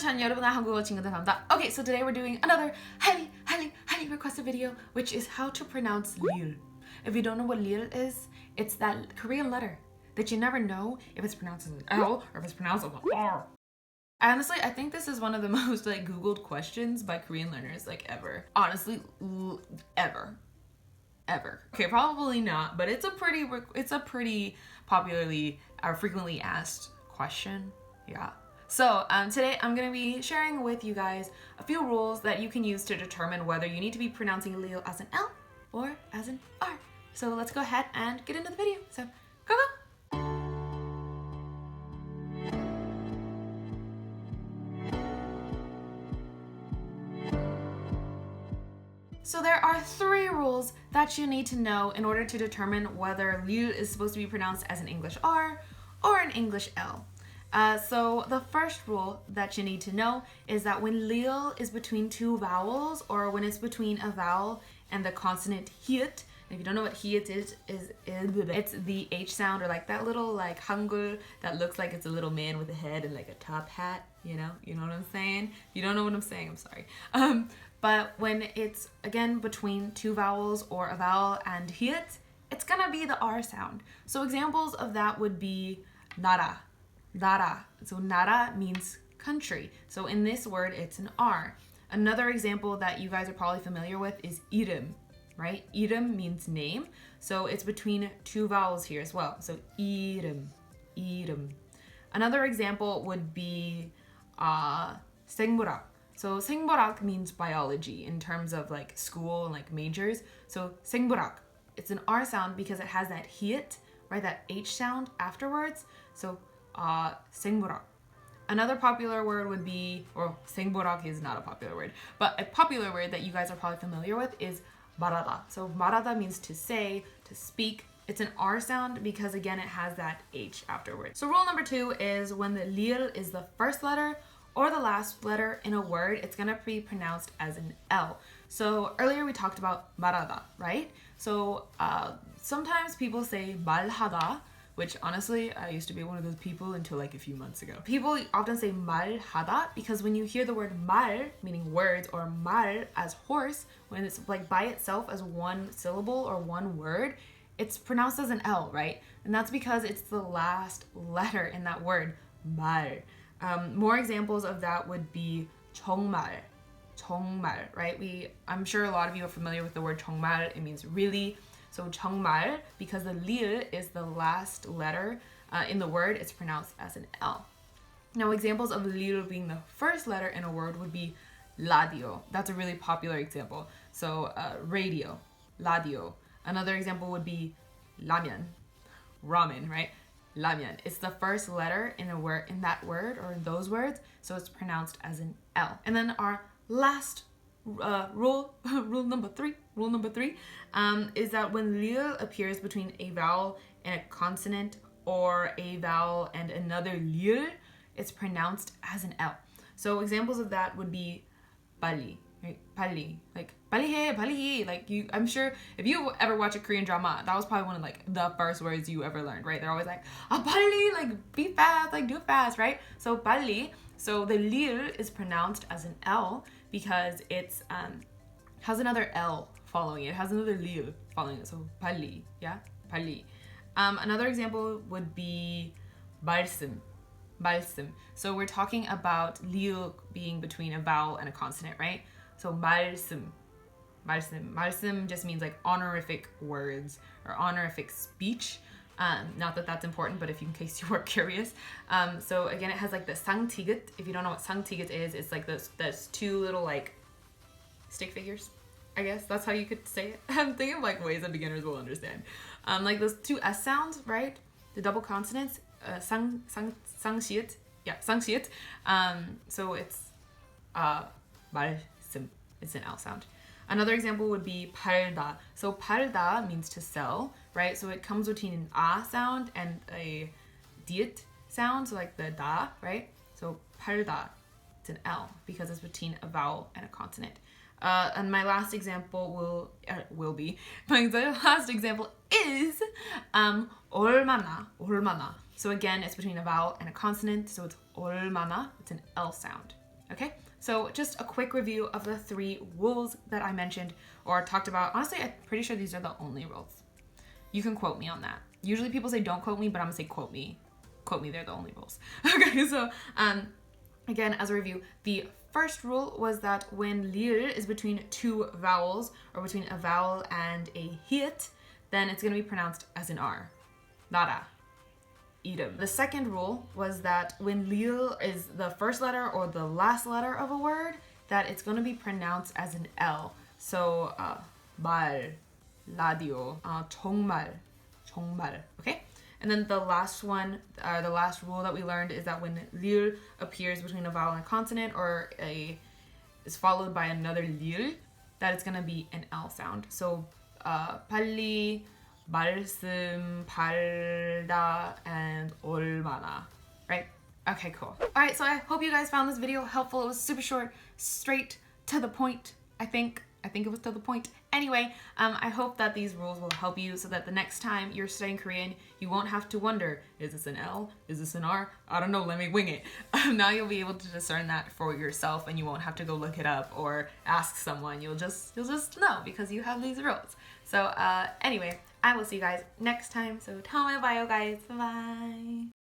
전 여러분의 한국어 친구들 합니다. Okay, so today we're doing another highly requested video, which is how to pronounce 릴. If you don't know what 릴 is, it's that Korean letter that you never know if it's pronounced as an L or if it's pronounced as an R. Honestly, I think this is one of the most Googled questions by Korean learners ever. Honestly, ever. Okay, probably not, but it's a pretty popularly or frequently asked question. Yeah. So today I'm going to be sharing with you guys a few rules that you can use to determine whether you need to be pronouncing Leo as an L or as an R. So let's go ahead and get into the video. So go! So there are 3 rules that you need to know in order to determine whether Lil is supposed to be pronounced as an English R or an English L. So the first rule that you need to know is that when Lil is between 2 vowels, or when it's between a vowel and the consonant hiet, if you don't know what hiet is it's the H sound, or that little Hangul that looks like it's a little man with a head and a top hat, you know what I'm saying? If you don't know what I'm saying, I'm sorry. But when it's again between 2 vowels or a vowel and hiet, it's gonna be the R sound. So examples of that would be nara. So nara means country. So in this word, it's an R. Another example that you guys are probably familiar with is i름, right? I름 means name. So it's between 2 vowels here as well. So i름. Another example would be 생물학. So 생물학 means biology in terms of school and majors. So 생물학, it's an R sound because it has that hiet, right? That H sound afterwards. So 생물학. Another popular word would be, or 생물학 is not a popular word, but a popular word that you guys are probably familiar with is 말하다. So 말하다 means to say, to speak. It's an R sound because again it has that H afterwards. So rule number 2 is when the 릴 is the first letter or the last letter in a word, it's gonna be pronounced as an L. So earlier we talked about 말하다, right? So sometimes people say 말하다, which honestly, I used to be one of those people until a few months ago. People often say 말하다 because when you hear the word 말, meaning words, or 말 as horse, when it's by itself as one syllable or one word, it's pronounced as an L, right? And that's because it's the last letter in that word, 말. More examples of that would be 정말, right? I'm sure a lot of you are familiar with the word 정말. It means really. So 정말, because the 릴 is the last letter in the word, it's pronounced as an L. Now examples of 릴 being the first letter in a word would be 라디오. That's a really popular example. So radio, 라디오. Another example would be 라면, ramen, right? 라면. It's the first letter in a word, in that word or in those words, so it's pronounced as an L. And then our last rule number three is that when 릴 appears between a vowel and a consonant, or a vowel and another 릴, it's pronounced as an L. So examples of that would be 빨리, right? 빨리, 빨리 해. I'm sure if you ever watch a Korean drama, that was probably one of the first words you ever learned, right? They're always 빨리, be fast, do it fast, right? So 빨리, so the 릴 is pronounced as an L because it's has another L following it. It has another 릴 following it. So 빨리, yeah, 빨리. Another example would be 말씀. So we're talking about 릴 being between a vowel and a consonant, right? So 말씀 just means honorific words or honorific speech. Not that that's important, but in case you were curious. So again, it has the 상티귿. If you don't know what 상티귿 is, it's those 2 little stick figures, I guess that's how you could say it. I'm thinking of ways that beginners will understand. Those 2 S sounds, right? The double consonants, 상시읒. Yeah, 상시읒. So it's 말씀. It's an L sound. Another example would be 팔다. So 팔다 means to sell, right? So it comes between an A sound and a diet sound, so the da, right? So 팔다, it's an L because it's between a vowel and a consonant. And my last example is 얼마나. So again, it's between a vowel and a consonant, so it's 얼마나. It's an L sound. Okay, so just a quick review of the 3 rules that I mentioned or talked about. Honestly, I'm pretty sure these are the only rules. You can quote me on that. Usually people say don't quote me, but I'm gonna say quote me. Quote me, they're the only rules. Okay, so again, as a review, the first rule was that when lir is between 2 vowels, or between a vowel and a hit, then it's gonna be pronounced as an R. Nara. Item. The second rule was that when lir is the first letter or the last letter of a word, that it's gonna be pronounced as an L. So, 말, 라디오, 정말, 정말. Okay? And then the last one, the last rule that we learned is that when lir appears between a vowel and a consonant or is followed by another lir, that it's gonna be an L sound. So 빨리, 말씀, 발다, and 얼마나. Right? Okay, cool. Alright, so I hope you guys found this video helpful. It was super short, straight to the point, I think it was to the point. Anyway, I hope that these rules will help you so that the next time you're studying Korean, you won't have to wonder, is this an L? Is this an R? I don't know, let me wing it. Now you'll be able to discern that for yourself and you won't have to go look it up or ask someone. You'll just know because you have these rules. So anyway, I will see you guys next time. So tell my bio guys, bye.